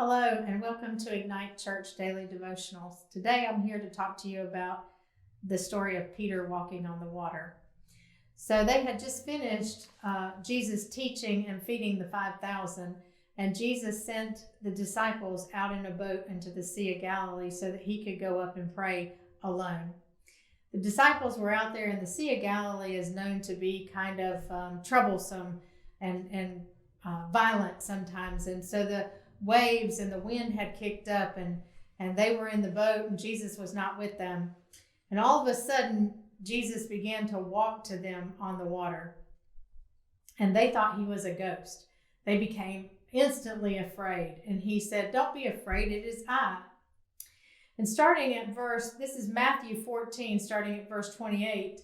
Hello, and welcome to Ignite Church Daily Devotionals. Today I'm here to talk to you about the story of Peter walking on the water. So they had just finished Jesus teaching and feeding the 5,000, and Jesus sent the disciples out in a boat into the Sea of Galilee so that he could go up and pray alone. The disciples were out there, and the Sea of Galilee is known to be kind of troublesome and violent sometimes, and so the waves and the wind had kicked up, and they were in the boat, and Jesus was not with them. And all of a sudden, Jesus began to walk to them on the water, and they thought he was a ghost. They became instantly afraid, and he said, "Don't be afraid, it is I." And starting at this is Matthew 14, starting at verse 28,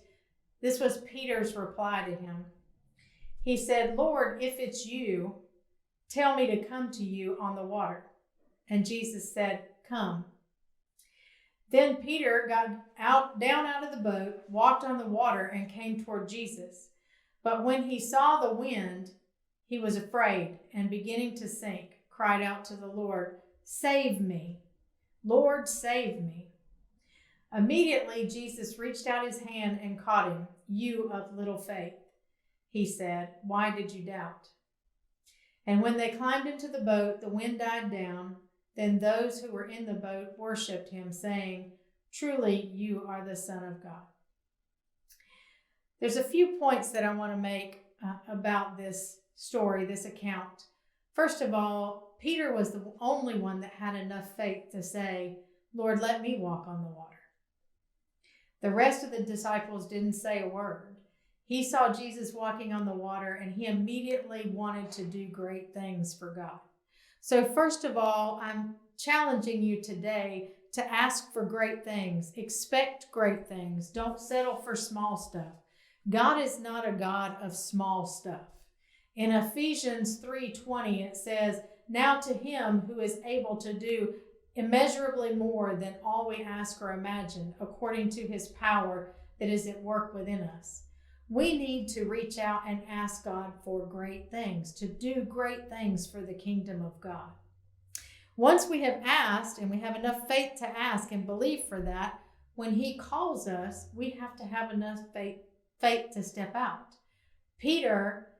this was Peter's reply to him. He said, "Lord, if it's you, tell me to come to you on the water." And Jesus said, "Come." Then Peter got down out of the boat, walked on the water, and came toward Jesus. But when he saw the wind, he was afraid, and beginning to sink, cried out to the Lord, "Save me, Lord, save me." Immediately Jesus reached out his hand and caught him. "You of little faith," he said, "why did you doubt?" And when they climbed into the boat, the wind died down. Then those who were in the boat worshipped him, saying, "Truly, you are the Son of God." There's a few points that I want to make about this story, this account. First of all, Peter was the only one that had enough faith to say, "Lord, let me walk on the water." The rest of the disciples didn't say a word. He saw Jesus walking on the water, and he immediately wanted to do great things for God. So first of all, I'm challenging you today to ask for great things. Expect great things. Don't settle for small stuff. God is not a God of small stuff. In Ephesians 3:20, it says, "Now to him who is able to do immeasurably more than all we ask or imagine, according to his power that is at work within us." We need to reach out and ask God for great things, to do great things for the kingdom of God. Once we have asked, and we have enough faith to ask and believe for that, when he calls us, we have to have enough faith to step out. Peter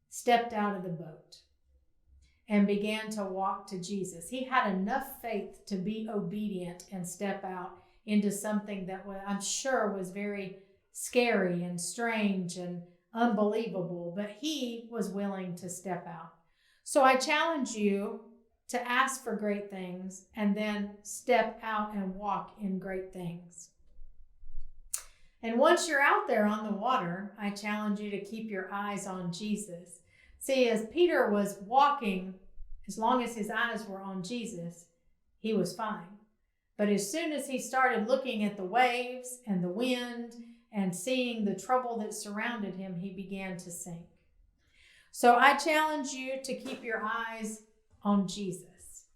stepped out of the boat and began to walk to Jesus. He had enough faith to be obedient and step out into something that I'm sure was very scary and strange and unbelievable, but he was willing to step out. So I challenge you to ask for great things and then step out and walk in great things. And once you're out there on the water, I challenge you to keep your eyes on Jesus. See, as Peter was walking, as long as his eyes were on Jesus, he was fine. But as soon as he started looking at the waves and the wind and seeing the trouble that surrounded him, he began to sink. So I challenge you to keep your eyes on Jesus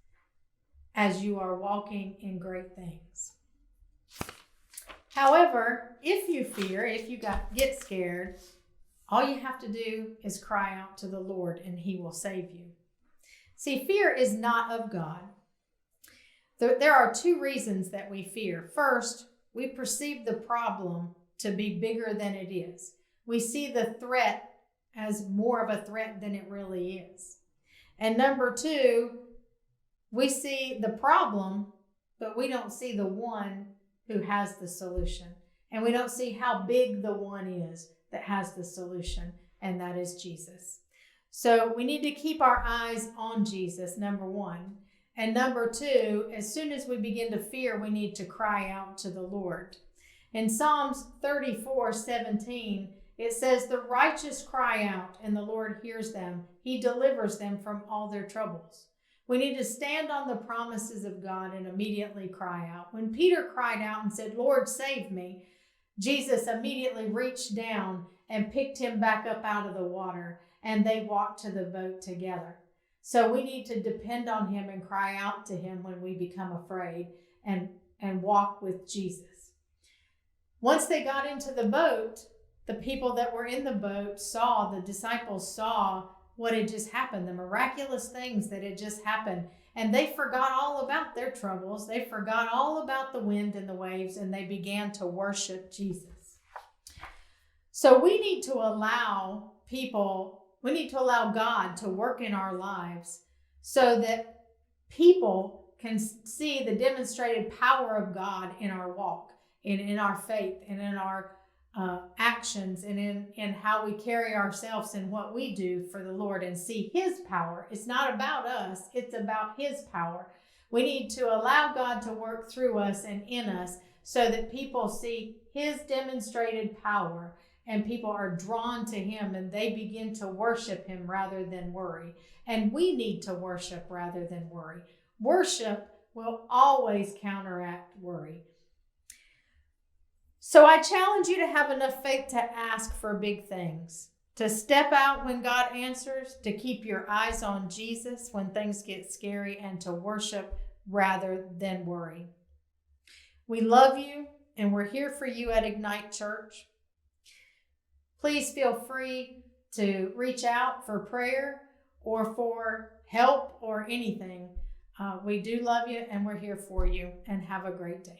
as you are walking in great things. However, if you fear, if you get scared, all you have to do is cry out to the Lord and he will save you. See, fear is not of God. There are two reasons that we fear. First, we perceive the problem to be bigger than it is. We see the threat as more of a threat than it really is. And number two, we see the problem, but we don't see the one who has the solution. And we don't see how big the one is that has the solution, and that is Jesus. So we need to keep our eyes on Jesus, number one. And number two, as soon as we begin to fear, we need to cry out to the Lord. In Psalms 34:17, it says, "The righteous cry out, and the Lord hears them. He delivers them from all their troubles." We need to stand on the promises of God and immediately cry out. When Peter cried out and said, "Lord, save me," Jesus immediately reached down and picked him back up out of the water, and they walked to the boat together. So we need to depend on him and cry out to him when we become afraid and walk with Jesus. Once they got into the boat, the people that were in the boat the disciples saw what had just happened, the miraculous things that had just happened. And they forgot all about their troubles. They forgot all about the wind and the waves, and they began to worship Jesus. So we need to allow God to work in our lives so that people can see the demonstrated power of God in our walk, in our faith, and in our actions, and in how we carry ourselves and what we do for the Lord, and see His power. It's not about us, it's about His power. We need to allow God to work through us and in us so that people see His demonstrated power, and people are drawn to Him, and they begin to worship Him rather than worry. And we need to worship rather than worry. Worship will always counteract worry. So I challenge you to have enough faith to ask for big things, to step out when God answers, to keep your eyes on Jesus when things get scary, and to worship rather than worry. We love you, and we're here for you at Ignite Church. Please feel free to reach out for prayer or for help or anything. We do love you, and we're here for you, and have a great day.